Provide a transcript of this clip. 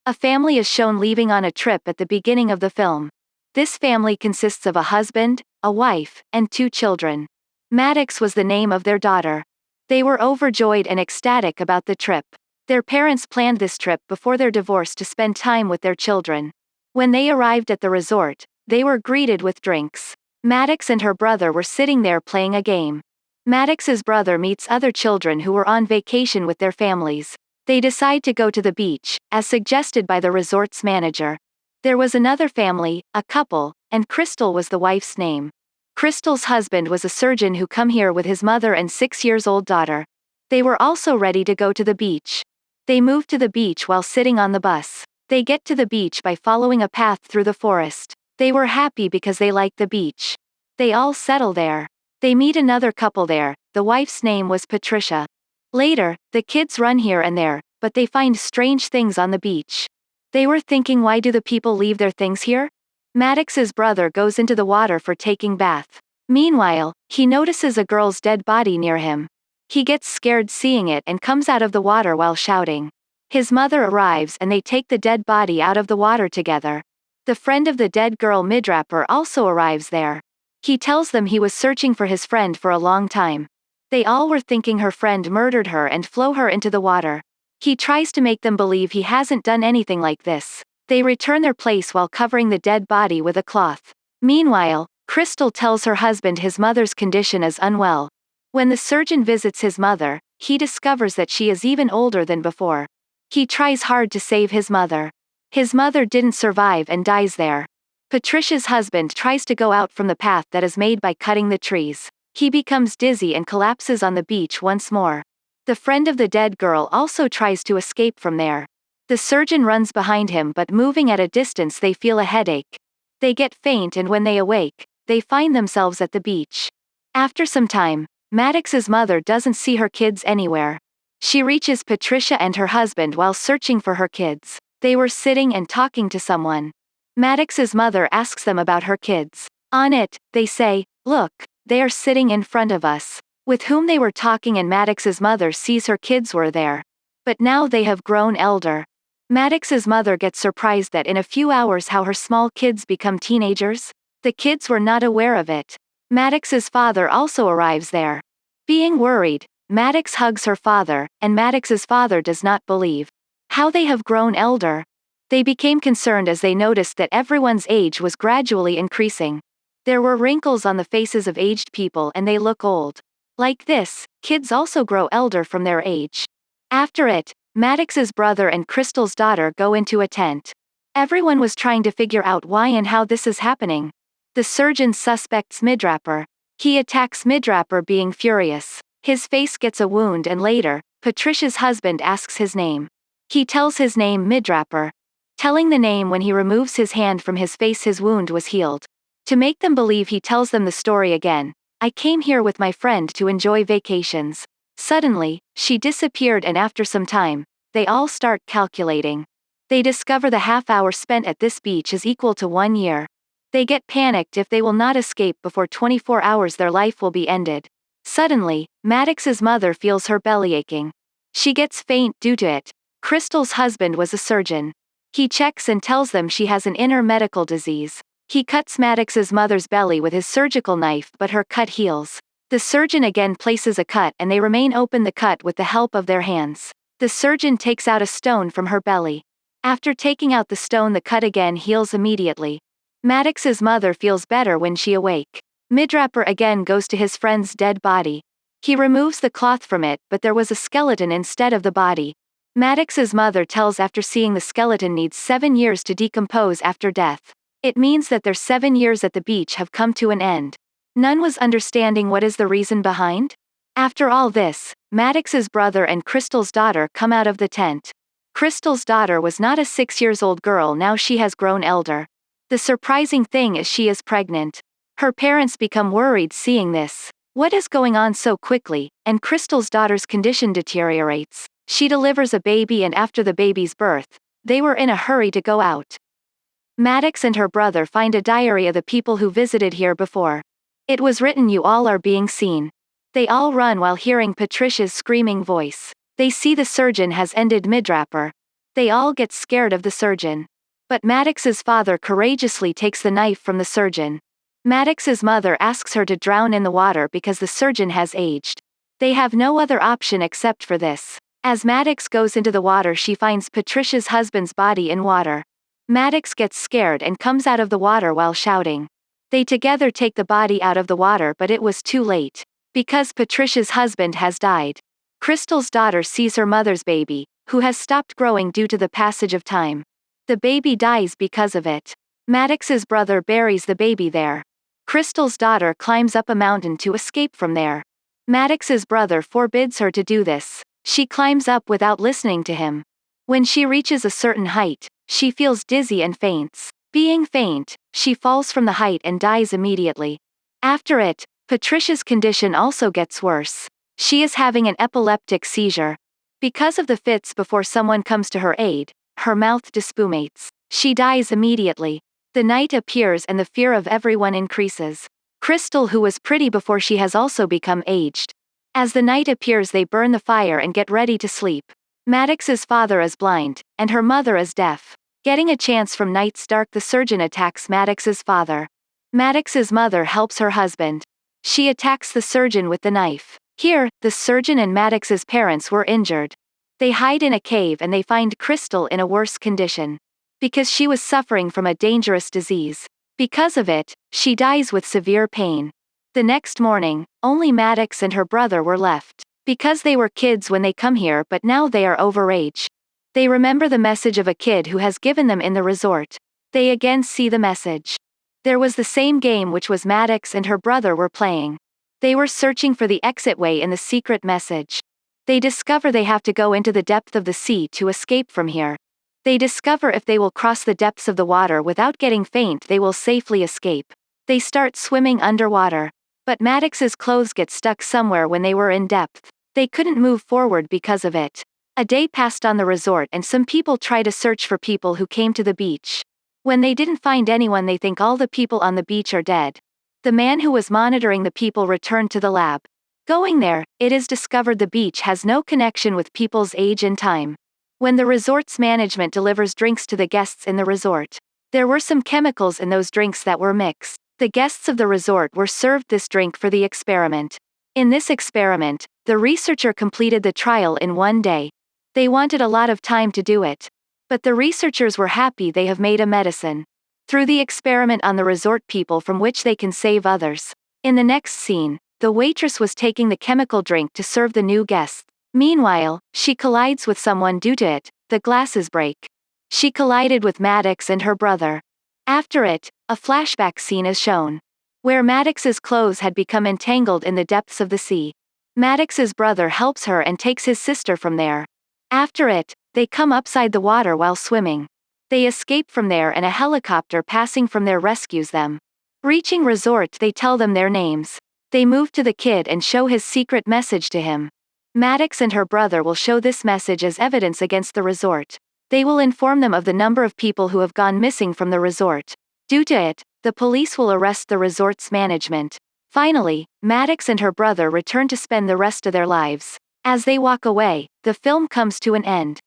A family is shown leaving on a trip at the beginning of the film. This family consists of a husband, a wife, and 2 children. Maddox was the name of their daughter. They were overjoyed and ecstatic about the trip. Their parents planned this trip before their divorce to spend time with their children. When they arrived at the resort, they were greeted with drinks. Maddox and her brother were sitting there playing a game. Maddox's brother meets other children who were on vacation with their families. They decide to go to the beach, as suggested by the resort's manager. There was another family, a couple, and Crystal was the wife's name. Crystal's husband was a surgeon who come here with his mother and 6-year-old daughter. They were also ready to go to the beach. They moved to the beach while sitting on the bus. They get to the beach by following a path through the forest. They were happy because they liked the beach. They all settle there. They meet another couple there. The wife's name was Patricia. Later, the kids run here and there, but they find strange things on the beach. They were thinking, why do the people leave their things here? Maddox's brother goes into the water for taking bath. Meanwhile, he notices a girl's dead body near him. He gets scared seeing it and comes out of the water while shouting. His mother arrives and they take the dead body out of the water together. The friend of the dead girl, Midrapper, also arrives there. He tells them he was searching for his friend for a long time. They all were thinking her friend murdered her and flow her into the water. He tries to make them believe he hasn't done anything like this. They return their place while covering the dead body with a cloth. Meanwhile, Crystal tells her husband his mother's condition is unwell. When the surgeon visits his mother, he discovers that she is even older than before. He tries hard to save his mother. His mother didn't survive and dies there. Patricia's husband tries to go out from the path that is made by cutting the trees. He becomes dizzy and collapses on the beach once more. The friend of the dead girl also tries to escape from there. The surgeon runs behind him, but moving at a distance they feel a headache. They get faint, and when they awake, they find themselves at the beach. After some time, Maddox's mother doesn't see her kids anywhere. She reaches Patricia and her husband while searching for her kids. They were sitting and talking to someone. Maddox's mother asks them about her kids. On it, they say, "Look, they are sitting in front of us." With whom they were talking, and Maddox's mother sees her kids were there. But now they have grown elder. Maddox's mother gets surprised that in a few hours how her small kids become teenagers. The kids were not aware of it. Maddox's father also arrives there. Being worried, Maddox hugs her father, and Maddox's father does not believe how they have grown elder. They became concerned as they noticed that everyone's age was gradually increasing. There were wrinkles on the faces of aged people and they look old. Like this, kids also grow elder from their age. After it, Maddox's brother and Crystal's daughter go into a tent. Everyone was trying to figure out why and how this is happening. The surgeon suspects Midrapper. He attacks Midrapper, being furious. His face gets a wound, and later, Patricia's husband asks his name. He tells his name, Midrapper. Telling the name, when he removes his hand from his face, his wound was healed. To make them believe, he tells them the story again. "I came here with my friend to enjoy vacations. Suddenly, she disappeared, and after some time, they all start calculating. They discover the half-hour spent at this beach is equal to 1 year. They get panicked. If they will not escape before 24 hours, their life will be ended." Suddenly, Maddox's mother feels her belly aching. She gets faint due to it. Crystal's husband was a surgeon. He checks and tells them she has an inner medical disease. He cuts Maddox's mother's belly with his surgical knife, but her cut heals. The surgeon again places a cut, and they remain open the cut with the help of their hands. The surgeon takes out a stone from her belly. After taking out the stone, the cut again heals immediately. Maddox's mother feels better when she awake. Midrapper again goes to his friend's dead body. He removes the cloth from it, but there was a skeleton instead of the body. Maddox's mother tells after seeing the skeleton needs 7 years to decompose after death. It means that their 7 years at the beach have come to an end. None was understanding what is the reason behind. After all this, Maddox's brother and Crystal's daughter come out of the tent. Crystal's daughter was not a 6-year-old girl, now she has grown elder. The surprising thing is she is pregnant. Her parents become worried seeing this. What is going on so quickly? And Crystal's daughter's condition deteriorates. She delivers a baby, and after the baby's birth, they were in a hurry to go out. Maddox and her brother find a diary of the people who visited here before. It was written, "You all are being seen." They all run while hearing Patricia's screaming voice. They see the surgeon has ended Midrapper. They all get scared of the surgeon. But Maddox's father courageously takes the knife from the surgeon. Maddox's mother asks her to drown in the water because the surgeon has aged. They have no other option except for this. As Maddox goes into the water, she finds Patricia's husband's body in water. Maddox gets scared and comes out of the water while shouting. They together take the body out of the water, but it was too late. Because Patricia's husband has died. Crystal's daughter sees her mother's baby, who has stopped growing due to the passage of time. The baby dies because of it. Maddox's brother buries the baby there. Crystal's daughter climbs up a mountain to escape from there. Maddox's brother forbids her to do this. She climbs up without listening to him. When she reaches a certain height, she feels dizzy and faints. Being faint, she falls from the height and dies immediately. After it, Patricia's condition also gets worse. She is having an epileptic seizure. Because of the fits before someone comes to her aid, her mouth despumates. She dies immediately. The night appears and the fear of everyone increases. Crystal, who was pretty before, she has also become aged. As the night appears, they burn the fire and get ready to sleep. Maddox's father is blind, and her mother is deaf. Getting a chance from night's dark, the surgeon attacks Maddox's father. Maddox's mother helps her husband. She attacks the surgeon with the knife. Here, the surgeon and Maddox's parents were injured. They hide in a cave and they find Crystal in a worse condition. Because she was suffering from a dangerous disease. Because of it, she dies with severe pain. The next morning, only Maddox and her brother were left. Because they were kids when they come here, but now they are overage. They remember the message of a kid who has given them in the resort. They again see the message. There was the same game which was Maddox and her brother were playing. They were searching for the exit way in the secret message. They discover they have to go into the depth of the sea to escape from here. They discover if they will cross the depths of the water without getting faint, they will safely escape. They start swimming underwater. But Maddox's clothes get stuck somewhere when they were in depth. They couldn't move forward because of it. A day passed on the resort and some people try to search for people who came to the beach. When they didn't find anyone, they think all the people on the beach are dead. The man who was monitoring the people returned to the lab. Going there, it is discovered the beach has no connection with people's age and time. When the resort's management delivers drinks to the guests in the resort, there were some chemicals in those drinks that were mixed. The guests of the resort were served this drink for the experiment. In this experiment, the researcher completed the trial in 1 day. They wanted a lot of time to do it. But the researchers were happy they have made a medicine. Through the experiment on the resort people from which they can save others. In the next scene, the waitress was taking the chemical drink to serve the new guests. Meanwhile, she collides with someone. Due to it, the glasses break. She collided with Maddox and her brother. After it, a flashback scene is shown, where Maddox's clothes had become entangled in the depths of the sea. Maddox's brother helps her and takes his sister from there. After it, they come upside the water while swimming. They escape from there and a helicopter passing from there rescues them. Reaching resort, they tell them their names. They move to the kid and show his secret message to him. Maddox and her brother will show this message as evidence against the resort. They will inform them of the number of people who have gone missing from the resort. Due to it, the police will arrest the resort's management. Finally, Maddox and her brother return to spend the rest of their lives. As they walk away, the film comes to an end.